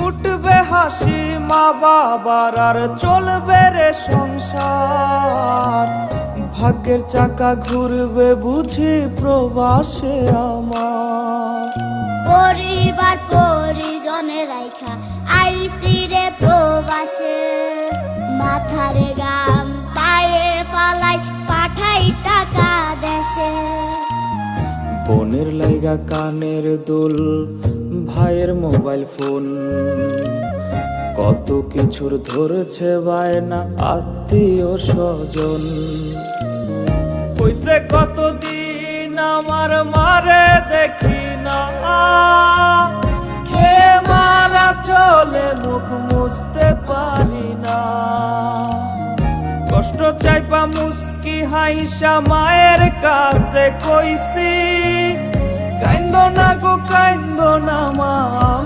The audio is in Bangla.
উঠবে হাসি মা বাবার আর চলবে রে সংসার। ভাগ্যের চাকা ঘুরবে বুঝি প্রবাসে আমার। পরিবার পরিজনের রাইখা আইসি রে প্রবাসে, মাথারে গাম পায়ে ফালাই পাঠাই টাকা দেশে। বোনের লাইগা কানের দুল, ভাইয়ের মোবাইল ফোন, কত কিছুর ধরছে বায়না আত্মীয় স্বজন। হইছে কতদিন আমার মারে দেখি না, খেয়ে মারা চলে মুখ মুছতে পারি না। কষ্ট চাইপা মুস্কি হাইসা মায়ের কাছে কইছি, কাইন্দো না গো কাইন্দো না মা।